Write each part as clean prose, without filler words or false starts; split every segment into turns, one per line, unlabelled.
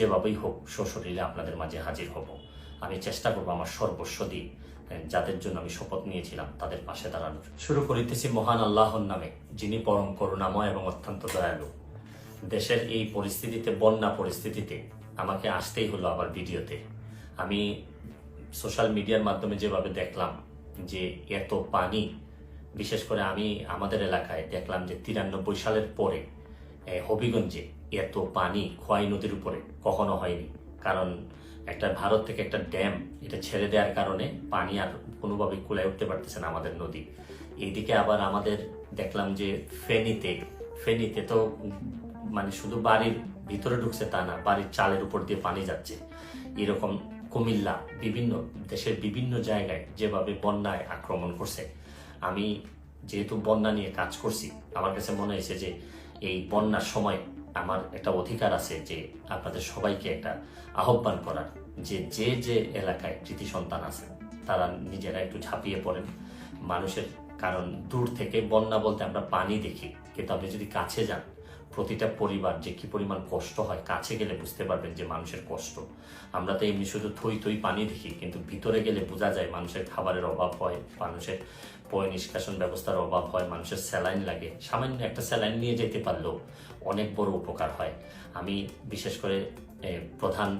যেভাবেই হোক সশরীরে আপনাদের মাঝে হাজির হব। আমি চেষ্টা করব আমার সর্বস্ব দিয়ে যাদের জন্য আমি শপথ নিয়েছিলাম তাদের পাশে দাঁড়ানোর। শুরু করিতেছি মহান আল্লাহর নামে, যিনি পরম করুণাময় এবং অত্যন্ত দয়ালু। দেশের এই পরিস্থিতিতে, বন্যা পরিস্থিতিতে আমাকে আসতেই হলো আবার ভিডিওতে। আমি সোশ্যাল মিডিয়ার মাধ্যমে যেভাবে দেখলাম যে এত পানি, বিশেষ করে আমি আমাদের এলাকায় দেখলাম যে 93 সালের পরে হবিগঞ্জে এত পানি খোয়াই নদীর উপরে কখনো হয়নি। কারণ একটা ভারত থেকে একটা ড্যাম এটা ছেড়ে দেওয়ার কারণে পানি আর কোনোভাবেই কুলায় উঠতে পারতেছে না আমাদের নদী। এইদিকে আবার আমাদের দেখলাম যে ফেনীতে তো মানে শুধু বাড়ির ভিতরে ঢুকছে তা না, বাড়ির চালের উপর দিয়ে পানি যাচ্ছে। এরকম কুমিল্লা, বিভিন্ন দেশের বিভিন্ন জায়গায় যেভাবে বন্যায় আক্রমণ করছে। আমি যেহেতু বন্যা নিয়ে কাজ করছি, আমার কাছে মনে হয়েছে যে এই বন্যার সময় আমার একটা অধিকার আছে যে আপনাদের সবাইকে একটা আহ্বান করার, যে যে যে এলাকায় কৃতি সন্তান আছে তারা নিজেরা একটু ঝাঁপিয়ে পড়েন মানুষের। কারণ দূর থেকে বন্যা বলতে আমরা পানি দেখি, কিন্তু আপনি যদি কাছে যান, প্রতিটা পরিবার যে কি পরিমাণ কষ্ট হয়, কাছে গেলে বুঝতে পারবেন যে মানুষের কষ্ট। আমরা তো এমনি শুধু থই থই পানি দেখি, কিন্তু ভিতরে গেলে বোঝা যায় মানুষের খাবারের অভাব হয়, মানুষের পয় নিষ্কাশন ব্যবস্থার অভাব হয়, মানুষের স্যালাইন লাগে। সামান্য একটা স্যালাইন নিয়ে যেতে পারলেও অনেক বড় উপকার হয়। আমি বিশেষ করে প্রধান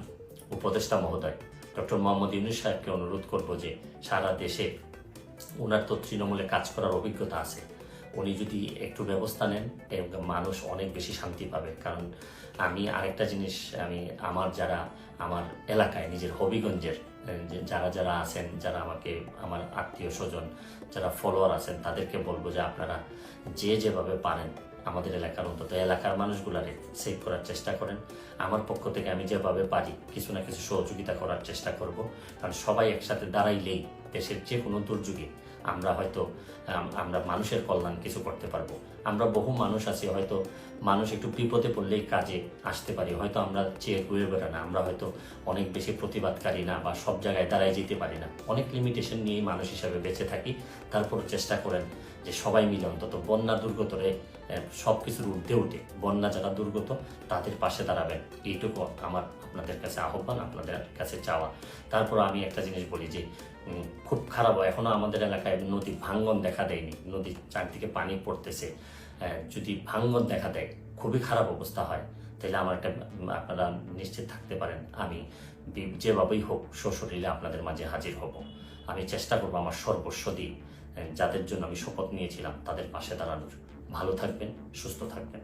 উপদেষ্টা মহোদয় ডক্টর মোহাম্মদ ইউনূস সাহেবকে অনুরোধ করব যে সারা দেশে ওনার তো তৃণমূলে কাজ করার অভিজ্ঞতা আছে, উনি যদি একটু ব্যবস্থা নেন মানুষ অনেক বেশি শান্তি পাবে। কারণ আমি আরেকটা জিনিস, আমি আমার এলাকায় নিজের হবিগঞ্জের যারা যারা আছেন, যারা আমাকে আমার আত্মীয় স্বজন যারা ফলোয়ার আছেন, তাদেরকে বলবো যে আপনারা যেভাবে পারেন আমাদের এলাকার, অন্তত এলাকার মানুষগুলারে সেভ করার চেষ্টা করেন। আমার পক্ষ থেকে আমি যেভাবে পারি কিছু না কিছু সহযোগিতা করার চেষ্টা করব। কারণ সবাই একসাথে দাঁড়াইলেই দেশের যে কোনো দুর্যোগে আমরা মানুষের কল্যাণ কিছু করতে পারবো। আমরা বহু মানুষ আছি, হয়তো মানুষ একটু বিপদে পড়লেই কাজে আসতে পারি, হয়তো আমরা চেয়ে ঘুরে বেড়া না, আমরা হয়তো অনেক বেশি প্রতিবাদকারী না, বা সব জায়গায় দাঁড়ায় যেতে পারি না, অনেক লিমিটেশন নিয়েই মানুষ হিসাবে বেঁচে থাকি। তারপর চেষ্টা করেন যে সবাই মিলে অন্তত বন্যা দুর্গতরে সব কিছুর ঊর্ধ্বে উঠে বন্যা যারা দুর্গত তাদের পাশে দাঁড়াবেন, এইটুকু আমার আপনাদের কাছে আহ্বান, আপনাদের কাছে চাওয়া। তারপর আমি একটা জিনিস বলি যে খুব খারাপ, এখনো আমাদের এলাকায় নদী ভাঙ্গন দেখা দেয়নি, নদীর চারদিকে পানি পড়তেছে। যদি ভাঙ্গন দেখা দেয়, খুবই খারাপ অবস্থা হয়, তাহলে আমার একটা আপনারা নিশ্চিত থাকতে পারেন আমি যেভাবেই হোক সশরীরে আপনাদের মাঝে হাজির হব। আমি চেষ্টা করবো আমার সর্বস্ব দিয়ে যাদের জন্য আমি শপথ নিয়েছিলাম তাদের পাশে দাঁড়ানোর। ভালো থাকবেন, সুস্থ থাকবেন।